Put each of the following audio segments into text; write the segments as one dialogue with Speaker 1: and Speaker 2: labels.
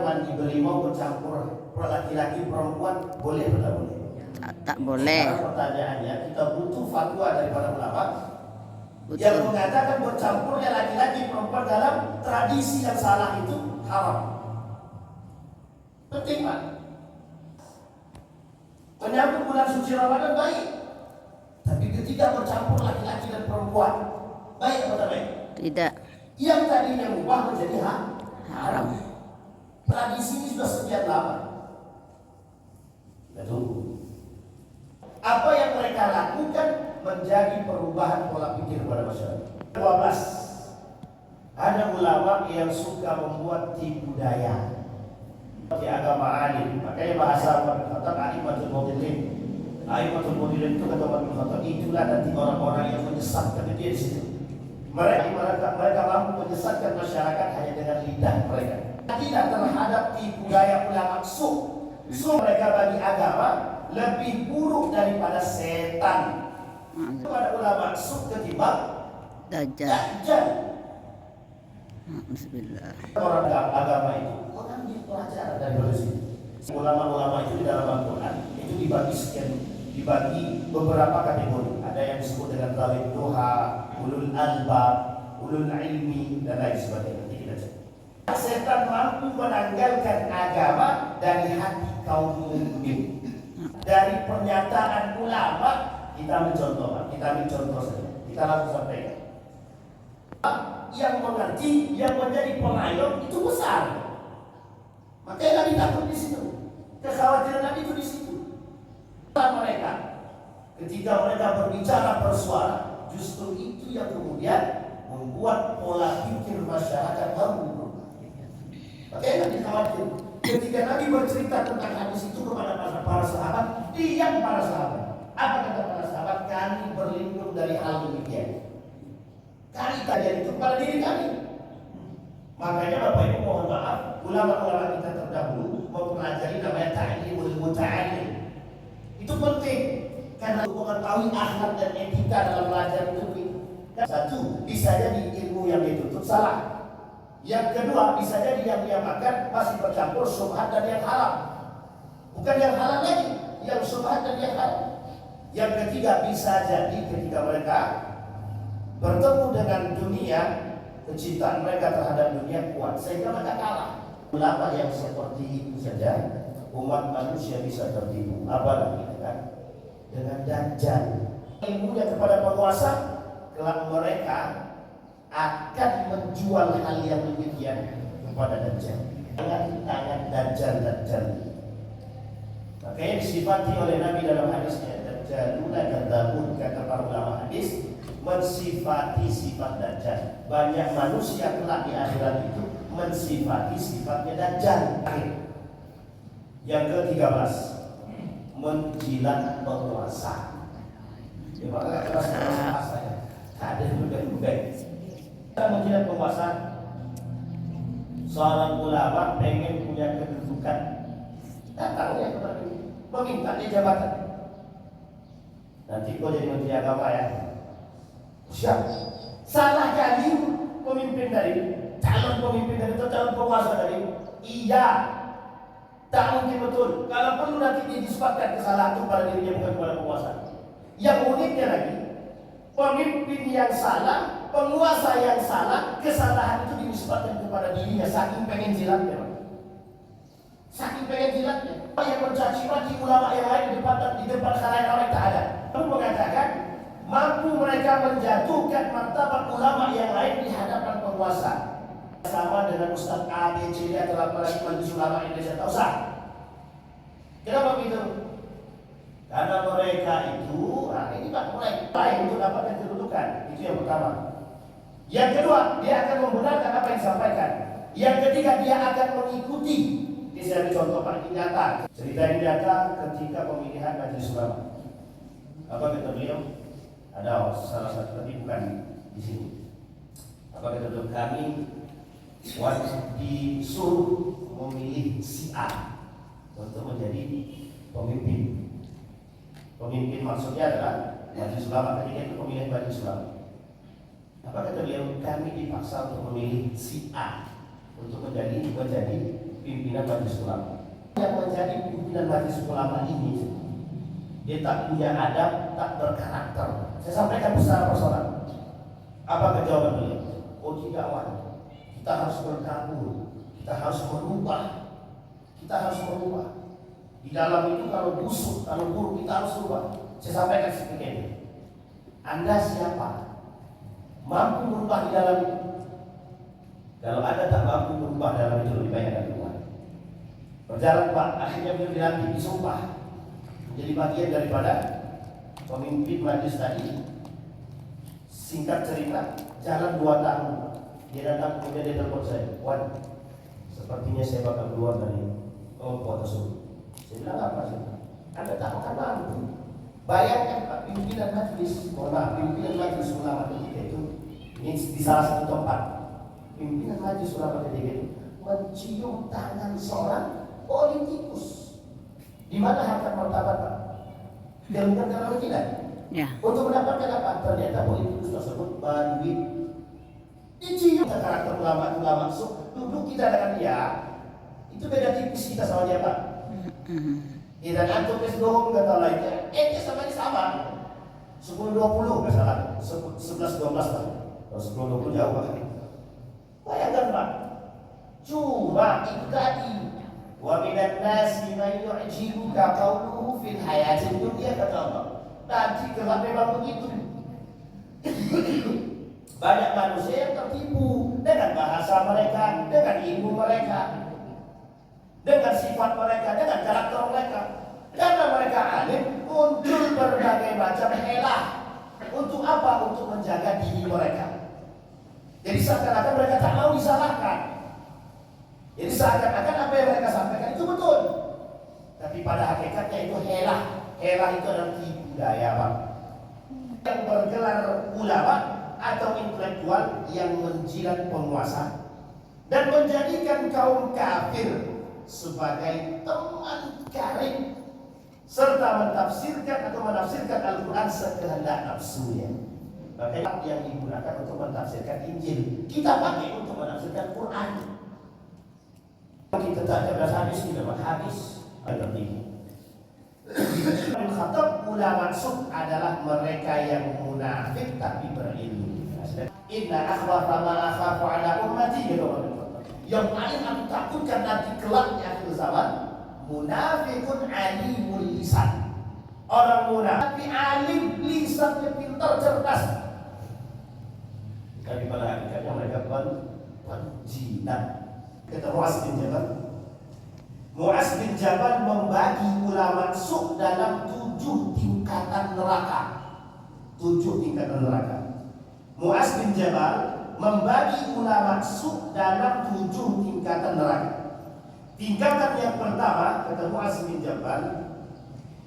Speaker 1: Mandi berimau bercampur laki-laki perempuan boleh atau tak boleh?
Speaker 2: Tak boleh.
Speaker 1: Sekarang pertanyaannya, kita butuh fatwa dari para ulama yang mengatakan bercampurnya laki-laki perempuan dalam tradisi yang salah itu haram. Penting Pak. Menyambut bulan suci Ramadan baik, tapi ketika bercampur laki-laki dan perempuan baik atau tak baik?
Speaker 2: Tidak.
Speaker 1: Yang tadinya mubah menjadi haram. Tradisi ini sudah sekian lama. Kita tunggu. Apa yang mereka lakukan menjadi perubahan pola pikir pada masyarakat. 12. Ada ulama yang suka membuat tipu daya di agama alim. Makanya bahasa Umar bin Khattab Aimatul Mudillin. Aimatul Mudillin itu kata Umar bin Khattab, itulah nanti orang-orang yang menyesatkan dia di situ. Mereka mampu menyesatkan masyarakat hanya dengan lidah mereka. Tidak terhadap tipu daya ulama su mereka bagi agama lebih buruk daripada setan. Pada ulama su ketimbang dajjal.
Speaker 2: Bismillah.
Speaker 1: Orang agama itu mengambil pelajaran dari sini. Ulama-ulama itu di dalam Al-Quran itu dibagi beberapa kategori. Ada yang disebut dengan zawid duha, ulul albab, ulul ilmi dan lain sebagainya. Setan mampu menanggalkan agama dari hati kaum mukmin. Dari pernyataan ulama kita mencontoh saja. Kita langsung sampaikan. Yang mengerti, yang menjadi pengayom itu besar. Makanya Nabi takut di situ. Kekhawatiran Nabi itu di situ. Mereka ketika mereka berbicara bersuara, justru itu yang kemudian membuat pola pikir masyarakat baru. Makanya Nabi khawatir. Ketika Nabi bercerita tentang hadis itu kepada para sahabat, diam para sahabat. Apa kata para sahabat? Kami berlindung dari hal demikian. Kami kajian itu pada diri kami. Makanya Bapak Ibu mohon maaf, ulama-ulama kita terdahulu mempelajari namanya ta'limul muta'allim. Itu penting karena untuk mengetahui akhlak dan etika dalam belajar itu. Satu, bisa jadi ilmu yang dituntut salah. Yang kedua, bisa jadi yang dia makan masih bercampur syubhat dan yang haram. Bukan yang halal lagi, yang syubhat dan yang haram. Yang ketiga, bisa jadi ketika mereka bertemu dengan dunia, kecintaan mereka terhadap dunia kuat sehingga mereka kalah. Ulama yang seperti itu saja umat manusia bisa tertipu. Apalagi dengan dajjal. Ilmunya kepada penguasa, kelak mereka akan menjual hal yang demikian kepada dajjal. Tangan dajjal. Makanya disifati oleh Nabi dalam hadisnya, dajjaluna kadzabun, kata para ulama hadis, mensifati sifat dajjal. Banyak manusia kelak di akhirat itu mensifati sifatnya dajjal. Yang ke-13, menjilat penguasa. Ya, penguasa ya. Ada juga. Kita menjilat penguasa. Seorang ulama pengen punya kedudukan, datangnya kepada meminta dia jabatan. Nanti kau jadi menteri agama ya. Siap. Salah kali pemimpin dari calon pemimpin dari atau calon penguasa dari. Iya. Tak mungkin betul. Kalau perlu nanti dia disebabkan kesalahan itu pada dirinya bukan kepada penguasa. Yang uniknya lagi, pemimpin yang salah, penguasa yang salah, kesalahan itu dinisbatkan kepada dirinya saking pengen jilatnya. Saking pengen jilatnya. Yang mencaci maki ulama yang lain di depan khalayak ramai tak ada. Lalu mengatakan mampu mereka menjatuhkan martabat ulama yang lain di hadapan penguasa. Sama dengan Ustaz A, B, C atau apalagi majelis ulama Indonesia, tak usah. Kenapa begitu? Karena mereka itu, ini Pak, mulai untuk dapatkan kedudukan. Itu yang pertama. Yang kedua, dia akan membenarkan apa yang disampaikan. Yang ketiga, dia akan mengikuti. Ini saya contoh Pak, ini nyata. Cerita ini nyata ketika pemilihan majelis ulama. Apa kata beliau? Ada salah satu, tapi bukan di sini. Apa kata beliau? Kami disuruh memilih si A untuk menjadi pemimpin. Pemimpin maksudnya adalah majelis ulama, ketika itu pemilihan majelis ulama. Apa kata beliau? Kami dipaksa untuk memilih si A untuk menjadi pimpinan majelis ulama. Yang menjadi pimpinan majelis ulama ini, dia tak punya adab, tak berkarakter. Saya sampaikan secara personal. Apa jawaban beliau? Oh tidak, Wan. Kita harus bergabung. Kita harus merubah. Kita harus merubah. Di dalam itu kalau busuk, kalau buruk, kita harus rubah. Saya sampaikan seperti ini. Anda siapa? Mampu merubah di dalam itu? Kalau Anda tak mampu merubah dalam itu, lebih banyak dari Tuhan. Berjalan Pak, akhirnya beliau dilantik, disumpah menjadi bagian daripada pemimpin majelis tadi. Singkat cerita, jalan 2 tahun. Dia datang, kemudian dia telepon saya, Wan, sepertinya saya bakal keluar dari kelompok tersebut. Saya bilang apa sih? Anda tak akan mampu. Bayangkan Pak, pimpinan majelis, pimpinan majelis ulama ketika itu, ini di salah satu tempat, pimpinan majelis ulama ketika itu mencium tangan seorang politikus. Di mana harkat martabat Pak? Dia bukan dalam tidak. Ya. Untuk mendapatkan apa? Ternyata politikus tersebut berduit. Dicium karakter ulama masuk, duduk kita dengan dia. Itu beda tipis kita sama dia Pak. Dan antum S2 kata lainnya, sama ini sama. 10-20 misalnya, 11-12 tahun. Kalau 10-20 jauh Pak. Bayangkan Pak. Cuma itu tadi. Wa minan nasi man yu'jibuka qawluhu fil hayatid dunya, kata Allah. Nanti kelak memang begitu. Banyak manusia yang tertipu dengan bahasa mereka, dengan ilmu mereka, dengan sifat mereka, dengan karakter mereka. Karena mereka alim, muncul berbagai macam helah. Untuk apa? Untuk menjaga diri mereka. Jadi seakan-akan mereka tak mau disalahkan. Jadi seakan-akan apa yang mereka sampaikan itu betul. Tapi pada hakikatnya itu helah. Helah itu adalah tipu daya Pak. Yang bergelar ulama atau intelektual yang menjilat penguasa dan menjadikan kaum kafir sebagai teman karib, serta menafsirkan Al-Quran sekehendak nafsunya. Makanya yang digunakan untuk menafsirkan Injil, kita pakai untuk menafsirkan Quran. Kita tak ada hadis, kita hadis ada tinggi. Al-Khattab ulama maksud adalah mereka yang munafik tapi berilmu. Inna akhwafa ma akhafu ala ummati, yang paling aku takutkan nanti kelak di akhir zaman, munafikun alimul lisan. Orang munafik alim, lisannya pintar, cerdas. Tapi pada hakikatnya mereka penjinak. Kata Mu'az bin Jabal membagi ulama suk dalam 7 tingkatan neraka. 7 tingkatan neraka. Mu'az bin Jabal membagi ulama suk dalam 7 tingkatan neraka. Tingkatan yang pertama, kata Mu'az bin Jabal,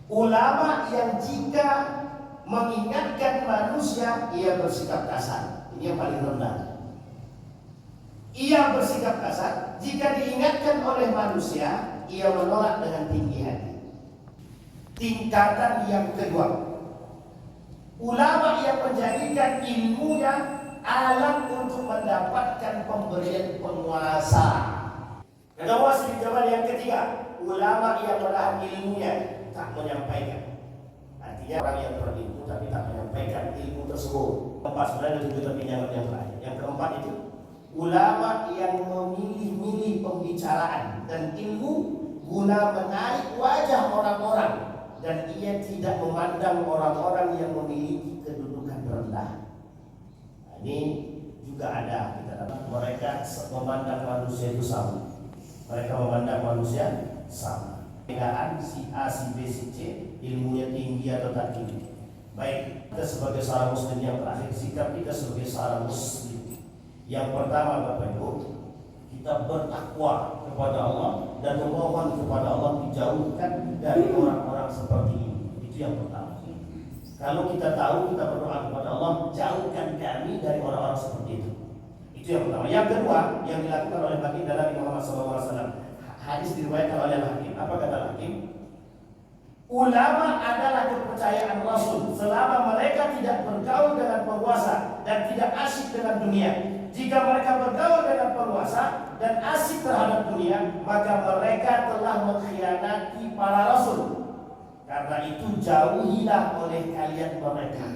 Speaker 1: ulama yang jika mengingatkan manusia ia bersikap kasar. Ini yang paling rendah. Ia bersikap kasar, jika diingatkan oleh manusia ia menolak dengan tinggi hati. Tingkatan yang kedua, ulama yang menjadikan ilmunya alat untuk mendapatkan pemberian penguasa. Kata Mu'az bin Jabal yang ketiga, ulama yang menahan ilmunya tak menyampaikan. Artinya orang yang berilmu tapi tak menyampaikan ilmu tersebut. Keempat, sebenarnya itu lebih yang lain. Yang keempat itu ulama yang memilih-milih pembicaraan dan ilmu guna menarik wajah orang-orang, dan ia tidak memandang orang-orang yang memiliki kedudukan rendah. Nah, ini juga ada kita dapat mereka memandang manusia itu sama. Mereka memandang manusia sama. Perbedaan si A, si B, si C, ilmunya tinggi atau tak tinggi. Baik, kita sebagai seorang muslim yang terakhir, sikap kita sebagai seorang muslim. Yang pertama Bapak Ibu, kita bertakwa kepada Allah dan memohon kepada Allah dijauhkan dari orang-orang seperti ini. Itu yang pertama. Kalau kita tahu, kita berdoa kepada Allah, jauhkan kami dari orang-orang seperti itu. Itu yang pertama. Yang kedua, yang dilakukan oleh baginda Nabi Muhammad SAW. Hadis diriwayatkan oleh Hakim. Apa kata Hakim? Ulama adalah kepercayaan tidak bergaul dengan penguasa dan tidak asyik dengan dunia. Jika mereka bergaul dengan penguasa dan asyik terhadap dunia, maka mereka telah mengkhianati para rasul. Karena itu jauhilah oleh kalian mereka.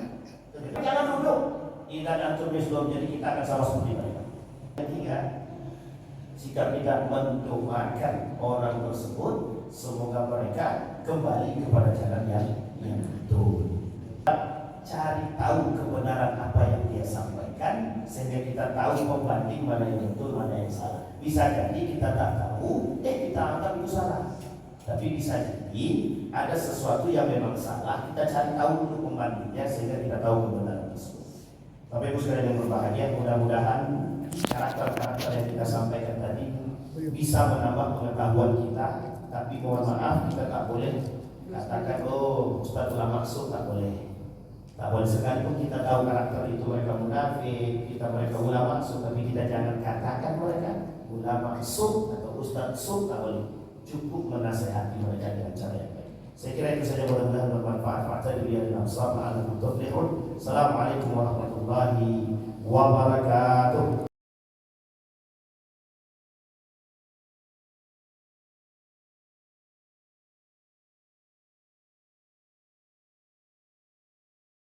Speaker 1: Jangan duduk. Ingat antum belum, jadi kita akan sama seperti mereka. Ketiga, jika tidak mendoakan orang tersebut, semoga mereka kembali kepada jalan yang betul. Cari tahu kebenaran apa yang dia sampaikan, sehingga kita tahu membanding mana yang betul, mana yang salah. Bisa jadi kita tak tahu, kita anggap itu salah. Tapi bisa jadi ada sesuatu yang memang salah, kita cari tahu untuk membandingnya sehingga kita tahu kebenaran tersebut. Bapak Ibu sekalian yang berbahagia, mudah-mudahan karakter-karakter yang kita sampaikan tadi bisa menambah pengetahuan kita. Tapi mohon maaf, kita tak boleh katakan, oh Ustaz telah maksud, tak boleh. Tak boleh, sekalipun kita tahu karakter itu mereka munafik, mereka ulama maksud, tapi kita jangan katakan mereka ulama maksud atau Ustaz sub, tak boleh. Cukup menasehati mereka dengan cara yang baik. Saya kira itu saja, mudah-mudahan bermanfaat. Assalamualaikum warahmatullahi wabarakatuh.